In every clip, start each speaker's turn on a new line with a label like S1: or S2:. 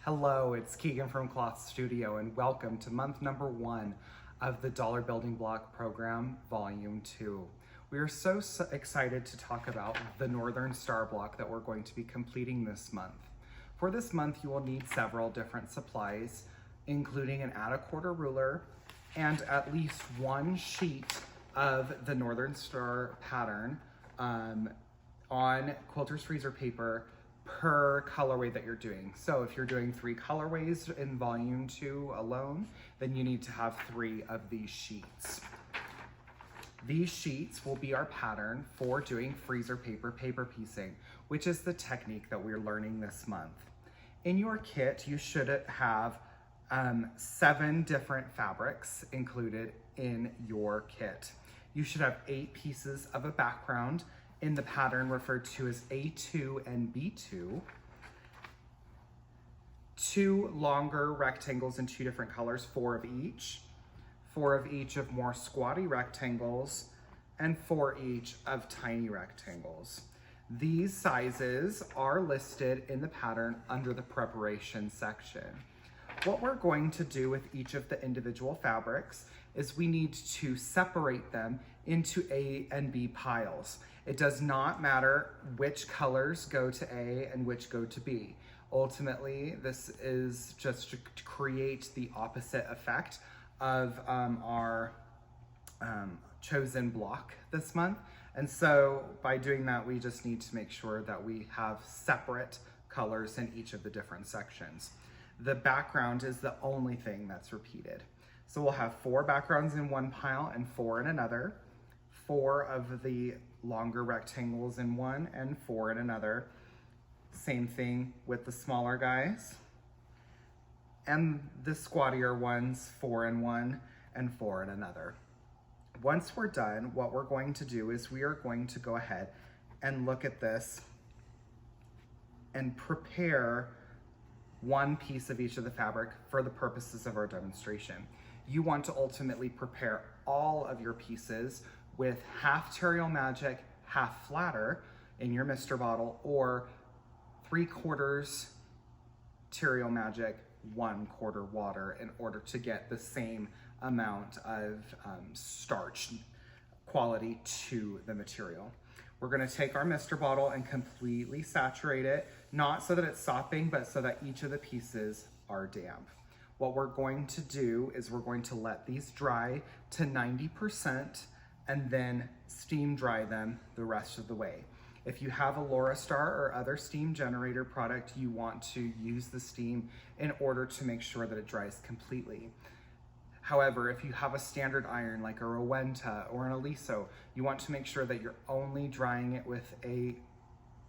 S1: Hello, it's Keegan from Cloth Studio, and welcome to month number 1 of the Dollar Building Block Program, Volume 2. We are so excited to talk about the Northern Star block that we're going to be completing this month. For this month, you will need several different supplies, including an add-a-quarter ruler and at least one sheet of the Northern Star pattern on Quilter's freezer paper per colorway that you're doing. So if you're doing 3 colorways in volume 2 alone, then you need to have 3 of these sheets. These sheets will be our pattern for doing freezer paper piecing, which is the technique that we're learning this month. In your kit, you should have 7 different fabrics included in your kit. You should have 8 pieces of a background in the pattern referred to as A2 and B2, 2 longer rectangles in 2 different colors, 4 of each of more squatty rectangles, and 4 each of tiny rectangles. These sizes are listed in the pattern under the preparation section. What we're going to do with each of the individual fabrics is we need to separate them into A and B piles. It does not matter which colors go to A and which go to B. Ultimately, this is just to create the opposite effect of our chosen block this month. And so by doing that, we just need to make sure that we have separate colors in each of the different sections. The background is the only thing that's repeated. So we'll have 4 backgrounds in one pile and 4 in another, 4 of the longer rectangles in one and 4 in another. Same thing with the smaller guys. And the squattier ones, 4 in one and 4 in another. Once we're done, what we're going to do is we are going to go ahead and look at this and prepare one piece of each of the fabric for the purposes of our demonstration. You want to ultimately prepare all of your pieces with half Terreal Magic, half flatter in your Mr. bottle, or 3/4 Terreal Magic, 1/4 water, in order to get the same amount of starch quality to the material. We're gonna take our Mr. bottle and completely saturate it, not so that it's sopping, but so that each of the pieces are damp. What we're going to do is we're going to let these dry to 90% and then steam dry them the rest of the way. If you have a Laurastar or other steam generator product, you want to use the steam in order to make sure that it dries completely. However, if you have a standard iron like a Rowenta or an Aliso, you want to make sure that you're only drying it with a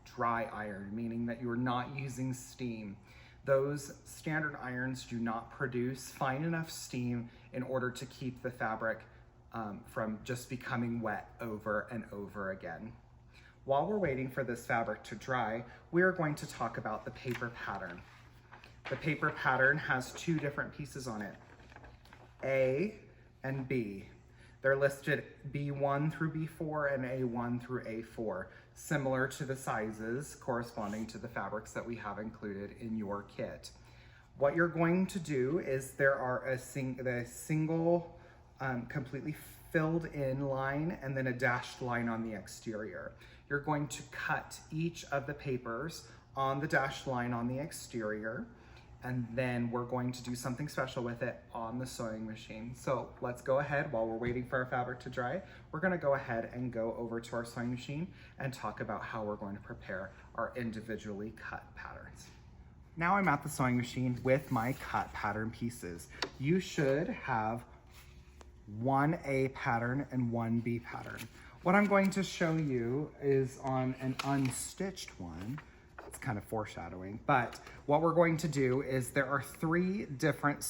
S1: dry iron, meaning that you're not using steam. Those standard irons do not produce fine enough steam in order to keep the fabric from just becoming wet over and over again. While we're waiting for this fabric to dry, we are going to talk about the paper pattern. The paper pattern has 2 different pieces on it, A and B. They're listed B1 through B4 and A1 through A4, similar to the sizes corresponding to the fabrics that we have included in your kit. What you're going to do is there are a single completely filled in line and then a dashed line on the exterior. You're going to cut each of the papers on the dashed line on the exterior, and then we're going to do something special with it on the sewing machine. So let's go ahead, while we're waiting for our fabric to dry, we're gonna go ahead and go over to our sewing machine and talk about how we're going to prepare our individually cut patterns. Now I'm at the sewing machine with my cut pattern pieces. You should have one A pattern and one B pattern. What I'm going to show you is on an unstitched one. It's kind of foreshadowing, but what we're going to do is there are 3 different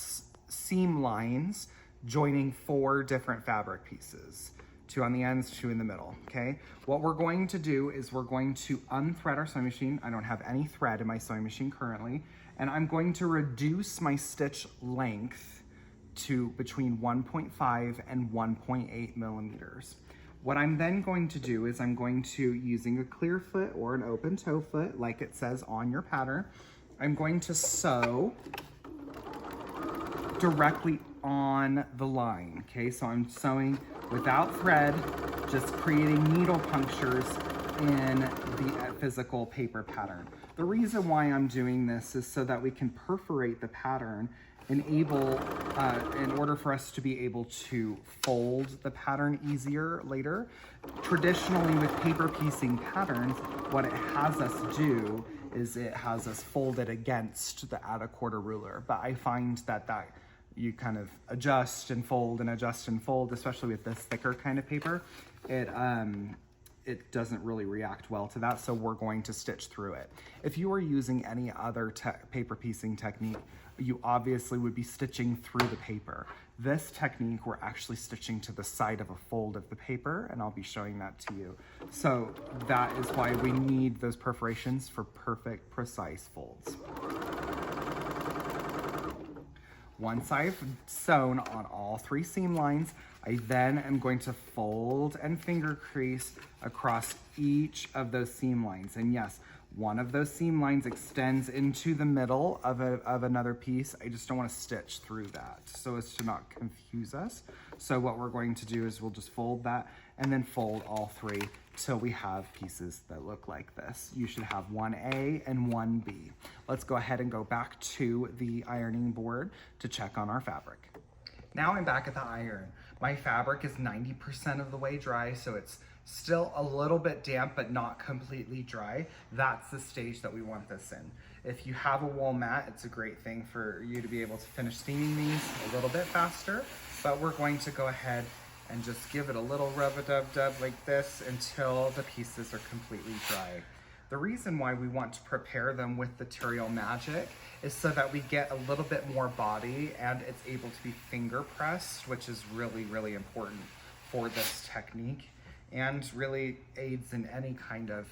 S1: seam lines joining 4 different fabric pieces. 2 on the ends, 2 in the middle, okay? What we're going to do is we're going to unthread our sewing machine. I don't have any thread in my sewing machine currently, and I'm going to reduce my stitch length to between 1.5 and 1.8 millimeters. What I'm then going to do is I'm going to, using a clear foot or an open toe foot, like it says on your pattern, I'm going to sew directly on the line, okay? So I'm sewing without thread, just creating needle punctures in the physical paper pattern. The reason why I'm doing this is so that we can perforate the pattern in order for us to be able to fold the pattern easier later. Traditionally with paper piecing patterns, what it has us do is it has us fold it against the add-a-quarter ruler. But I find that you kind of adjust and fold and adjust and fold, especially with this thicker kind of paper, it doesn't really react well to that, so we're going to stitch through it. If you were using any other paper piecing technique, you obviously would be stitching through the paper. This technique, we're actually stitching to the side of a fold of the paper, and I'll be showing that to you. So that is why we need those perforations for perfect, precise folds. Once I've sewn on all 3 seam lines, I then am going to fold and finger crease across each of those seam lines. And yes, one of those seam lines extends into the middle of another piece. I just don't want to stitch through that so as to not confuse us. So what we're going to do is we'll just fold that and then fold all 3 till we have pieces that look like this. You should have 1A and 1B. Let's go ahead and go back to the ironing board to check on our fabric. Now I'm back at the iron. My fabric is 90% of the way dry, so it's still a little bit damp, but not completely dry. That's the stage that we want this in. If you have a wool mat, it's a great thing for you to be able to finish steaming these a little bit faster, but we're going to go ahead and just give it a little rub-a-dub-dub like this until the pieces are completely dry. The reason why we want to prepare them with the Material Magic is so that we get a little bit more body and it's able to be finger pressed, which is really, really important for this technique and really aids in any kind of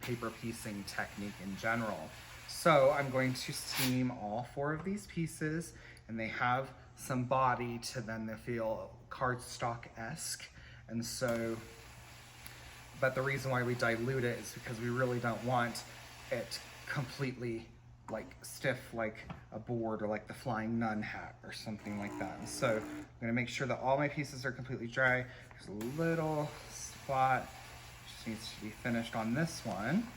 S1: paper piecing technique in general. So I'm going to steam all 4 of these pieces, and they have some body to them. They feel cardstock-esque, and so, but the reason why we dilute it is because we really don't want it completely like stiff like a board or like the Flying Nun hat or something like that. And so I'm gonna make sure that all my pieces are completely dry. There's a little spot, just needs to be finished on this one.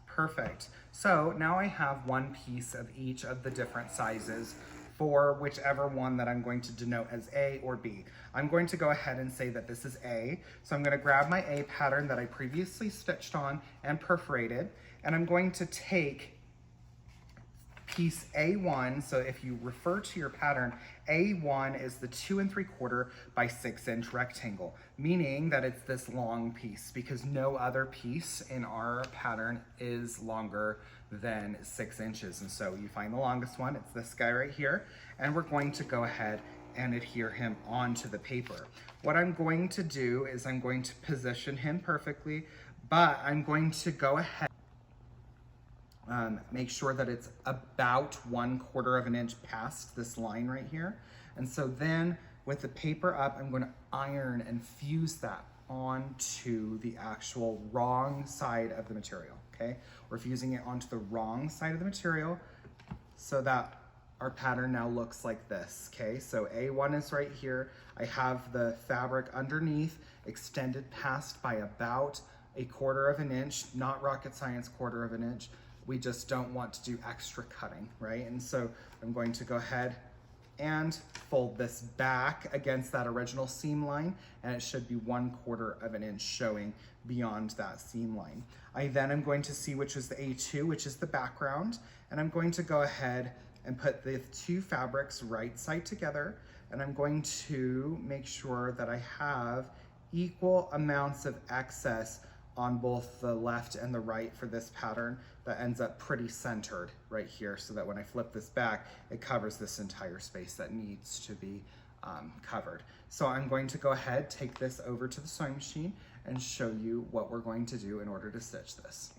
S1: Perfect. So now I have 1 piece of each of the different sizes for whichever one that I'm going to denote as A or B. I'm going to go ahead and say that this is A. So I'm going to grab my A pattern that I previously stitched on and perforated, and I'm going to take piece A1. So if you refer to your pattern, A1 is the 2 3/4 by 6 inch rectangle, meaning that it's this long piece because no other piece in our pattern is longer than 6 inches. And so you find the longest one, it's this guy right here, and we're going to go ahead and adhere him onto the paper. What I'm going to do is I'm going to position him perfectly, but I'm going to go ahead make sure that it's about 1/4 of an inch past this line right here. And so then with the paper up, I'm going to iron and fuse that onto the actual wrong side of the material, okay? We're fusing it onto the wrong side of the material so that our pattern now looks like this, okay? So A1 is right here. I have the fabric underneath extended past by about 1/4 of an inch, not rocket science, 1/4 of an inch. We just don't want to do extra cutting, right? And so I'm going to go ahead and fold this back against that original seam line, and it should be 1/4 of an inch showing beyond that seam line. I then am going to see which is the A2, which is the background, and I'm going to go ahead and put the 2 fabrics right side together, and I'm going to make sure that I have equal amounts of excess on both the left and the right for this pattern that ends up pretty centered right here, so that when I flip this back, it covers this entire space that needs to be covered. So I'm going to go ahead, take this over to the sewing machine and show you what we're going to do in order to stitch this.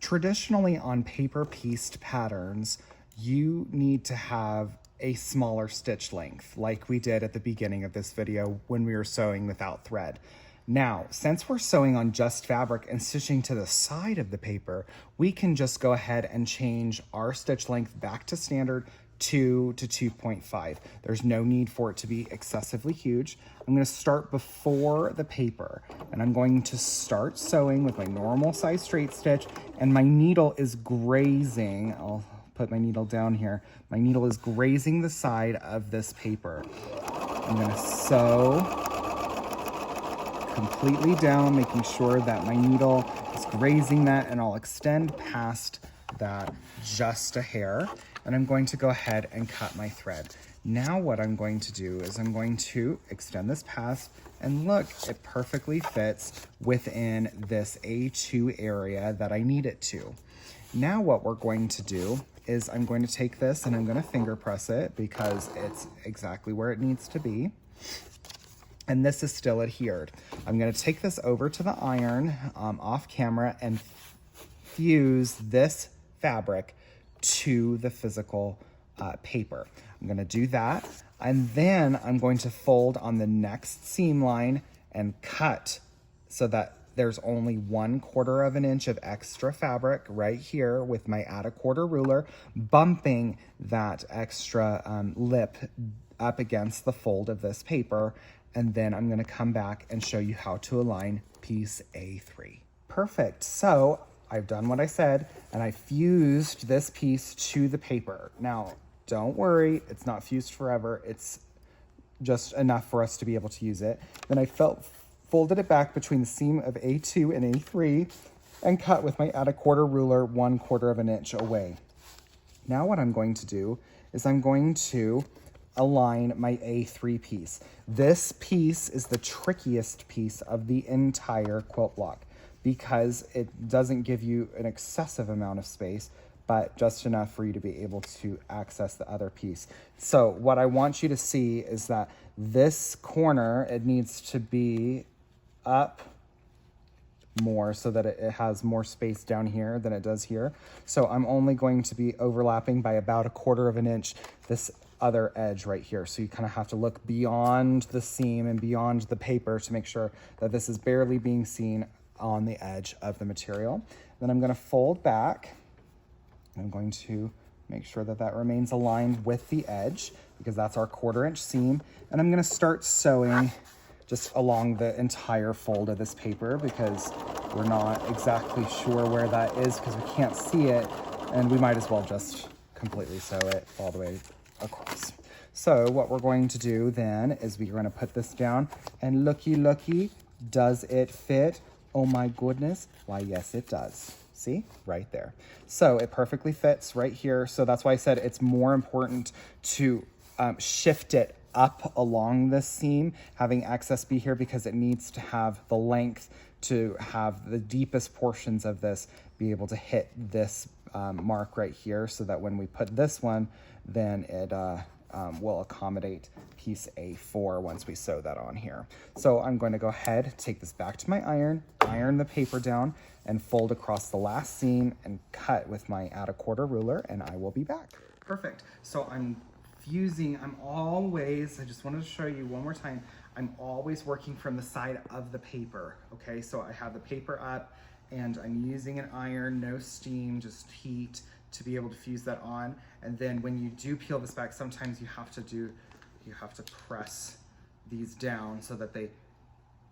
S1: Traditionally on paper pieced patterns, you need to have a smaller stitch length like we did at the beginning of this video when we were sewing without thread. Now, since we're sewing on just fabric and stitching to the side of the paper, we can just go ahead and change our stitch length back to standard 2 to 2.5. There's no need for it to be excessively huge. I'm going to start before the paper, and I'm going to start sewing with my normal size straight stitch, and my needle is grazing. I'll put my needle down here. My needle is grazing the side of this paper. I'm going to sew completely down, making sure that my needle is grazing that, and I'll extend past that just a hair, and I'm going to go ahead and cut my thread. Now what I'm going to do is I'm going to extend this past, and look, it perfectly fits within this A2 area that I need it to. Now what we're going to do is I'm going to take this and I'm going to finger press it because it's exactly where it needs to be. And this is still adhered. I'm going to take this over to the iron off camera and fuse this fabric to the physical paper. I'm going to do that, and then I'm going to fold on the next seam line and cut so that there's only 1/4 of an inch of extra fabric right here with my add a quarter ruler, bumping that extra lip up against the fold of this paper. And then I'm going to come back and show you how to align piece A3. Perfect. So I've done what I said, and I fused this piece to the paper. Now, don't worry, it's not fused forever. It's just enough for us to be able to use it. Then I folded it back between the seam of A2 and A3 and cut with my add a quarter ruler 1/4 of an inch away. Now what I'm going to do is I'm going to align my A3 piece. This piece is the trickiest piece of the entire quilt block because it doesn't give you an excessive amount of space, but just enough for you to be able to access the other piece. So what I want you to see is that this corner, it needs to be up more so that it has more space down here than it does here. So I'm only going to be overlapping by about 1/4 of an inch this other edge right here. So you kind of have to look beyond the seam and beyond the paper to make sure that this is barely being seen on the edge of the material. Then I'm going to fold back. I'm going to make sure that that remains aligned with the edge because that's our 1/4 inch seam. And I'm going to start sewing just along the entire fold of this paper because we're not exactly sure where that is because we can't see it, and we might as well just completely sew it all the way across. So what we're going to do then is we're going to put this down, and looky, does it fit? Oh my goodness, why yes it does. See, right there. So it perfectly fits right here. So that's why I said it's more important to shift it up along this seam, having excess be here because it needs to have the length to have the deepest portions of this be able to hit this mark right here, so that when we put this one, then it will accommodate piece A4 once we sew that on here. So I'm going to go ahead, take this back to my iron the paper down, and fold across the last seam and cut with my add a quarter ruler, and I will be back. Perfect. So I'm fusing, I just wanted to show you one more time, I'm always working from the side of the paper, okay? So I have the paper up and I'm using an iron, no steam, just heat to be able to fuse that on. And then when you do peel this back, sometimes you have to press these down so that they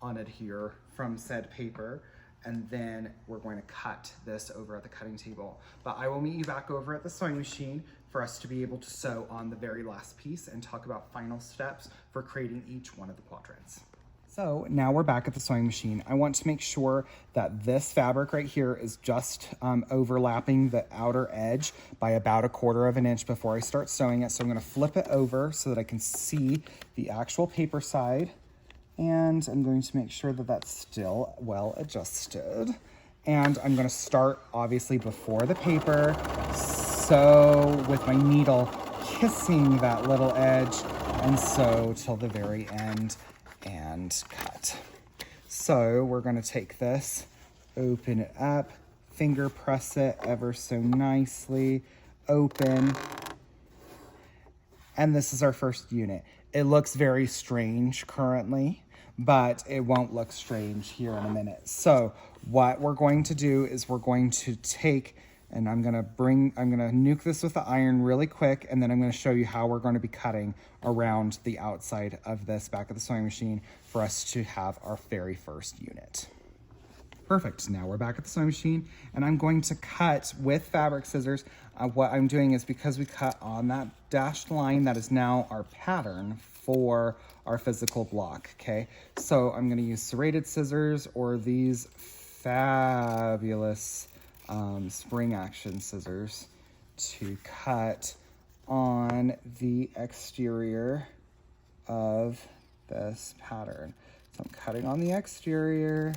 S1: unadhere from said paper. And then we're going to cut this over at the cutting table. But I will meet you back over at the sewing machine for us to be able to sew on the very last piece and talk about final steps for creating each one of the quadrants. So now we're back at the sewing machine. I want to make sure that this fabric right here is just overlapping the outer edge by about 1/4 of an inch before I start sewing it. So I'm going to flip it over so that I can see the actual paper side And I'm going to make sure that that's still well adjusted. And I'm gonna start obviously before the paper. So with my needle kissing that little edge, and so till the very end and cut. So we're gonna take this, open it up, finger press it ever so nicely, open, and this is our first unit. It looks very strange currently, but it won't look strange here in a minute. So what we're going to do is we're going to take, and I'm gonna nuke this with the iron really quick, and then I'm gonna show you how we're gonna be cutting around the outside of this back of the sewing machine for us to have our very first unit. Perfect, now we're back at the sewing machine, and I'm going to cut with fabric scissors. What I'm doing is because we cut on that dashed line, that is now our pattern for our physical block, okay? So I'm gonna use serrated scissors or these fabulous spring action scissors to cut on the exterior of this pattern. So I'm cutting on the exterior.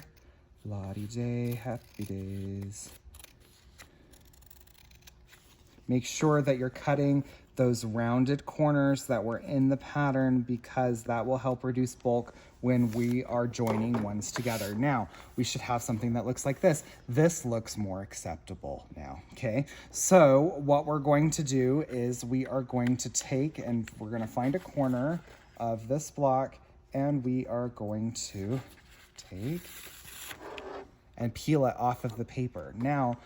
S1: La-di-day, happy days. Make sure that you're cutting those rounded corners that were in the pattern because that will help reduce bulk when we are joining ones together. Now, we should have something that looks like this. This looks more acceptable now, okay? So what we're going to do is we are going to take and we're gonna find a corner of this block and we are going to take and peel it off of the paper. Now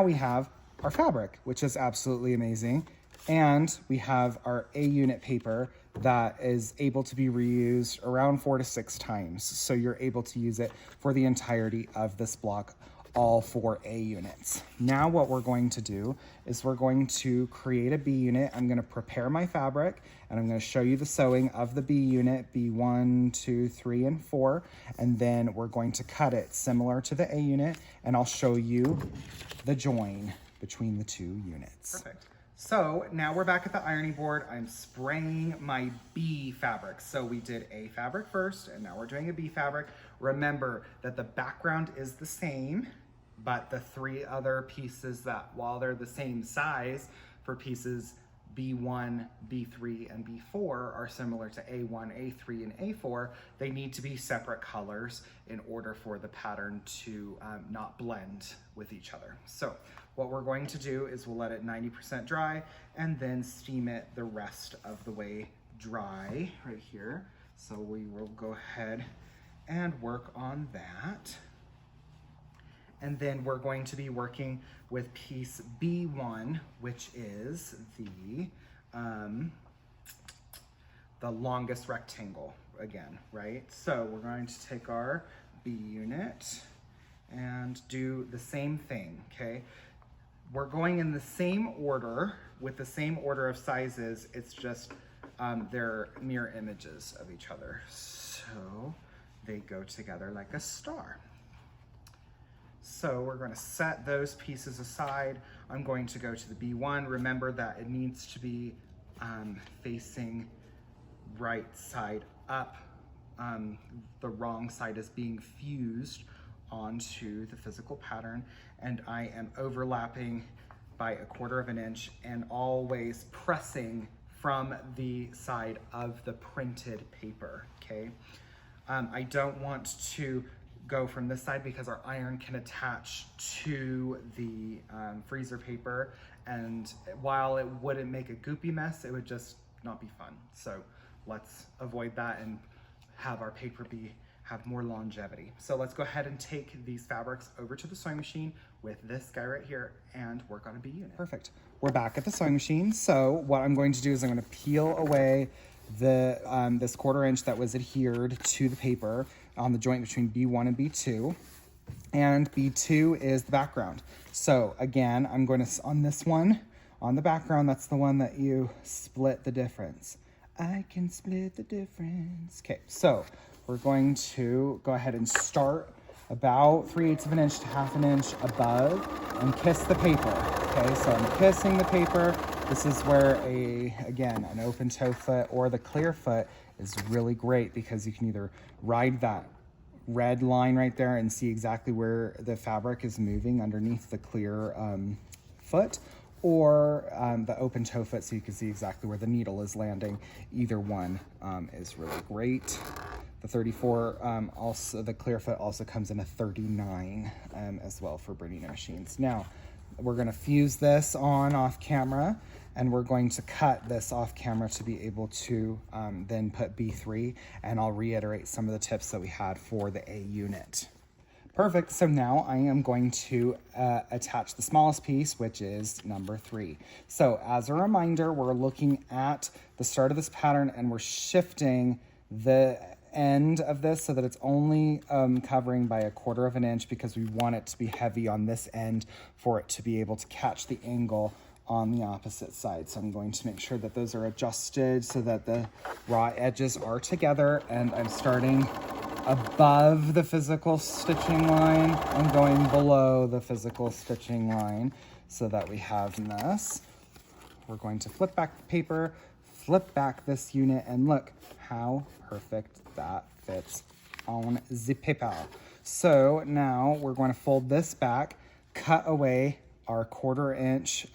S1: we have our fabric, which is absolutely amazing. And we have our A unit paper that is able to be reused around 4 to 6 times. So you're able to use it for the entirety of this block, all 4 A units. Now what we're going to do is we're going to create a B unit. I'm gonna prepare my fabric and I'm gonna show you the sewing of the B unit, B1, 2, 3, and 4. And then we're going to cut it similar to the A unit and I'll show you the join between the 2 units. Perfect. So now we're back at the ironing board. I'm spraying my B fabric. So we did A fabric first, and now we're doing a B fabric. Remember that the background is the same, but the 3 other pieces that, while they're the same size for pieces B1, B3, and B4 are similar to A1, A3, and A4, they need to be separate colors in order for the pattern to not blend with each other. So what we're going to do is we'll let it 90% dry and then steam it the rest of the way dry right here. So we will go ahead and work on that. And then we're going to be working with piece B1, which is the longest rectangle again, right? So we're going to take our B unit and do the same thing, okay? We're going in the same order with the same order of sizes. It's just they're mirror images of each other. So they go together like a star. So we're going to set those pieces aside. I'm going to go to the B1. Remember that it needs to be facing right side up. The wrong side is being fused onto the physical pattern, and I am overlapping by 1/4 of an inch and always pressing from the side of the printed paper, okay? I don't want to go from this side because our iron can attach to the freezer paper, and while it wouldn't make a goopy mess, it would just not be fun. So let's avoid that and have our paper have more longevity. So let's go ahead and take these fabrics over to the sewing machine with this guy right here and work on a B unit. Perfect. We're back at the sewing machine. So what I'm going to do is I'm going to peel away the this 1/4 inch that was adhered to the paper on the joint between B1 and B2. And B2 is the background. So again, I'm going to, on this one, on the background, that's the one that you split the difference. I can split the difference. Okay, so we're going to go ahead and start about 3/8 of an inch to 1/2 an inch above and kiss the paper. Okay, so I'm kissing the paper This is where again, an open toe foot or the clear foot is really great because you can either ride that red line right there and see exactly where the fabric is moving underneath the clear foot, or the open toe foot so you can see exactly where the needle is landing. Either one is really great. The 34, also the clear foot also comes in a 39 as well for Bernina machines. Now, we're gonna fuse this on off camera, and we're going to cut this off camera to be able to then put B3, and I'll reiterate some of the tips that we had for the A unit. Perfect, so now I am going to attach the smallest piece, which is number 3. So as a reminder, we're looking at the start of this pattern and we're shifting the end of this so that it's only covering by 1/4 of an inch because we want it to be heavy on this end for it to be able to catch the angle on the opposite side. So I'm going to make sure that those are adjusted so that the raw edges are together, and I'm starting above the physical stitching line and going below the physical stitching line so that we have this. We're going to flip back the paper, flip back this unit, and look how perfect that fits on the paper. So now we're going to fold this back, cut away our 1/4 inch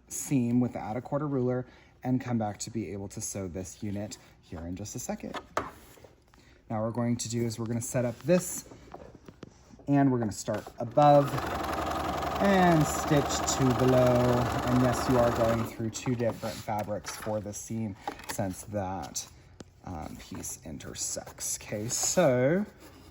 S1: seam with the add 1/4 ruler, and come back to be able to sew this unit here in just a second. Now what we're going to do is we're going to set up this, and we're going to start above and stitch to below. And yes, you are going through 2 different fabrics for the seam since that piece intersects. Okay, so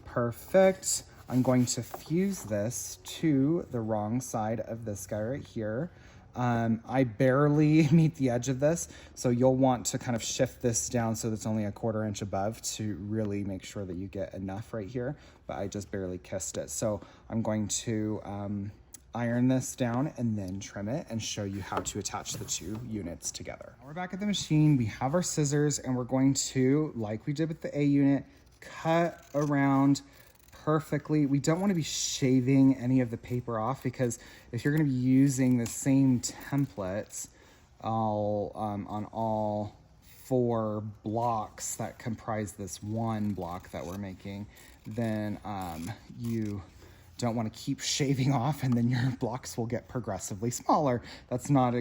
S1: perfect. I'm going to fuse this to the wrong side of this guy right here. I barely meet the edge of this, so you'll want to kind of shift this down so that's only 1/4 inch above to really make sure that you get enough right here, but I just barely kissed it. So I'm going to iron this down and then trim it and show you how to attach the 2 units together. We're back at the machine, we have our scissors, and we're going to, like we did with the A unit, cut around perfectly. We don't want to be shaving any of the paper off because if you're going to be using the same templates on all 4 blocks that comprise this one block that we're making, then you don't want to keep shaving off, and then your blocks will get progressively smaller. That's not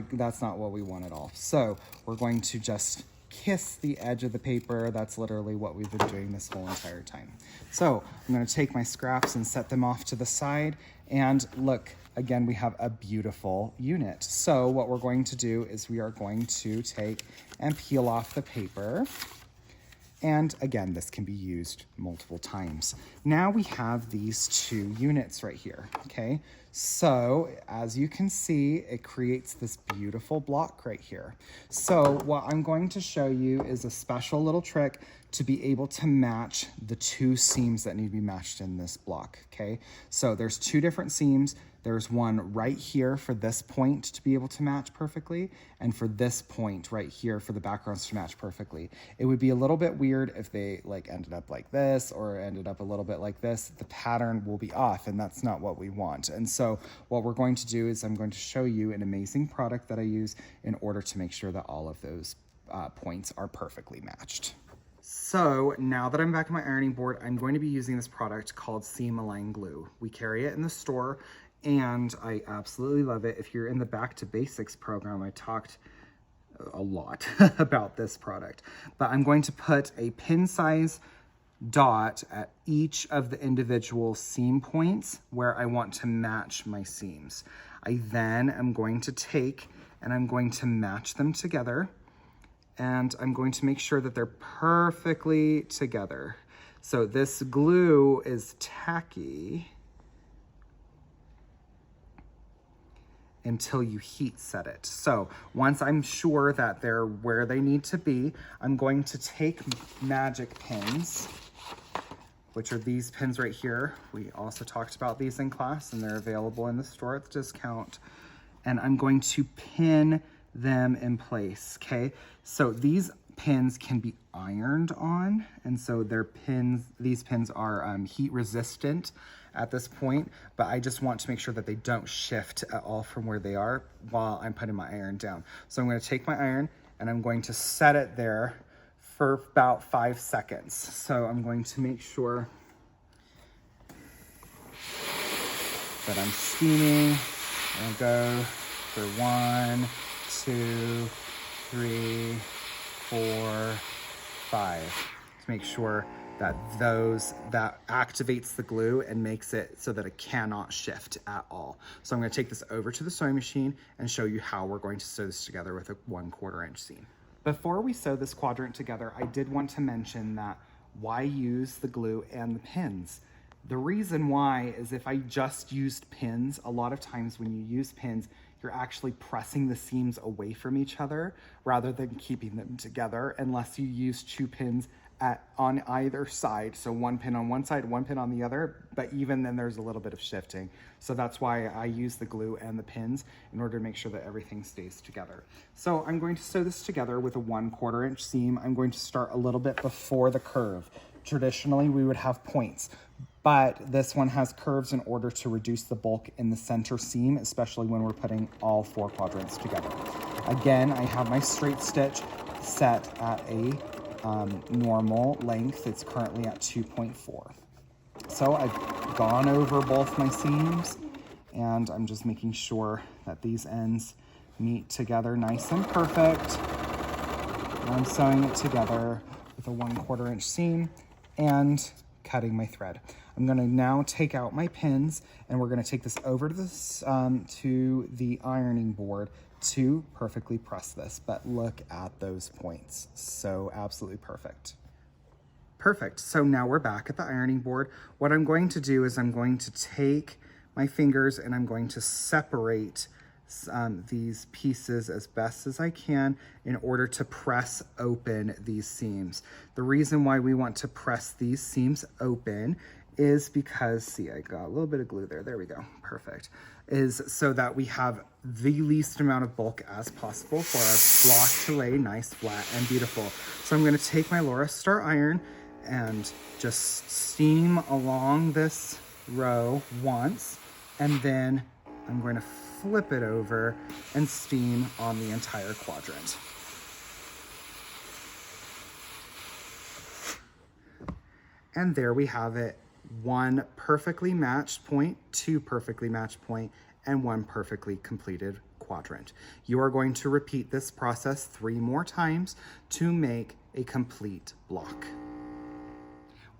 S1: what we want at all. So we're going to just kiss the edge of the paper. That's literally what we've been doing this whole entire time. So I'm going to take my scraps and set them off to the side, and look, again, we have a beautiful unit. So what we're going to do is we are going to take and peel off the paper. And again, this can be used multiple times. Now we have these 2 units right here, okay? So as you can see, it creates this beautiful block right here. So what I'm going to show you is a special little trick to be able to match the 2 seams that need to be matched in this block, okay? So there's 2 different seams. There's one right here for this point to be able to match perfectly, and for this point right here for the backgrounds to match perfectly. It would be a little bit weird if they like ended up like this or ended up a little bit like this. The pattern will be off, and that's not what we want. And so what we're going to do is I'm going to show you an amazing product that I use in order to make sure that all of those points are perfectly matched. So now that I'm back on my ironing board, I'm going to be using this product called Seam Align Glue. We carry it in the store, and I absolutely love it. If you're in the Back to Basics program, I talked a lot about this product. But I'm going to put a pin size dot at each of the individual seam points where I want to match my seams. I then am going to take and I'm going to match them together, and I'm going to make sure that they're perfectly together. So this glue is tacky until you heat set it. So once I'm sure that they're where they need to be, I'm going to take magic pins, which are these pins right here. We also talked about these in class, and they're available in the store at the discount. And I'm going to pin them in place, okay? So these pins can be ironed on, and so these pins are heat resistant, at this point, but I just want to make sure that they don't shift at all from where they are while I'm putting my iron down. So I'm going to take my iron and I'm going to set it there for about 5 seconds. So I'm going to make sure that I'm steaming. I'll go for 1, 2, 3, 4, 5 to make sure that that activates the glue and makes it so that it cannot shift at all. So I'm going to take this over to the sewing machine and show you how we're going to sew this together with a 1/4 inch seam. Before we sew this quadrant together, I did want to mention that why use the glue and the pins? The reason why is if I just used pins, a lot of times when you use pins, you're actually pressing the seams away from each other rather than keeping them together, unless you use 2 pins on either side. So 1 pin on one side, 1 pin on the other, but even then there's a little bit of shifting. So that's why I use the glue and the pins in order to make sure that everything stays together. So I'm going to sew this together with a 1/4 inch seam. I'm going to start a little bit before the curve. Traditionally, we would have points, but this one has curves in order to reduce the bulk in the center seam, especially when we're putting all 4 quadrants together. Again, I have my straight stitch set at a normal length. It's currently at 2.4. So I've gone over both my seams and I'm just making sure that these ends meet together nice and perfect. And I'm sewing it together with a 1/4 inch seam and cutting my thread. I'm going to now take out my pins and we're going to take this over to the ironing board to perfectly press this. But look at those points. So absolutely perfect. Perfect. So now we're back at the ironing board. What I'm going to do is I'm going to take my fingers and I'm going to separate these pieces as best as I can in order to press open these seams. The reason why we want to press these seams open is because, see, I got a little bit of glue there. There we go. Perfect. Is so that we have the least amount of bulk as possible for our block to lay nice, flat, and beautiful. So I'm going to take my Laura Star iron and just steam along this row once, and then I'm going to flip it over and steam on the entire quadrant. And there we have it. 1 perfectly matched point, 2 perfectly matched point, and 1 perfectly completed quadrant. You are going to repeat this process 3 more times to make a complete block.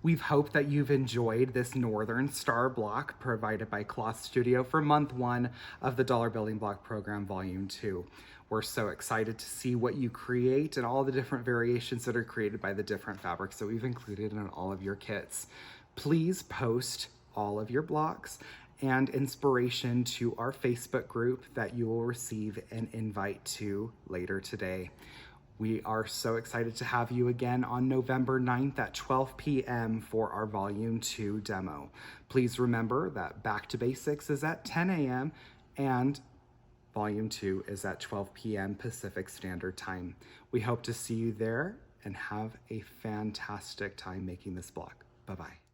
S1: We've hoped that you've enjoyed this Northern Star block provided by Cloth Studio for month 1 of the Dollar Building Block Program Volume 2. We're so excited to see what you create and all the different variations that are created by the different fabrics that we've included in all of your kits. Please post all of your blocks and inspiration to our Facebook group that you will receive an invite to later today. We are so excited to have you again on November 9th at 12 p.m. for our Volume 2 demo. Please remember that Back to Basics is at 10 a.m. and Volume 2 is at 12 p.m. Pacific Standard Time. We hope to see you there and have a fantastic time making this block. Bye-bye.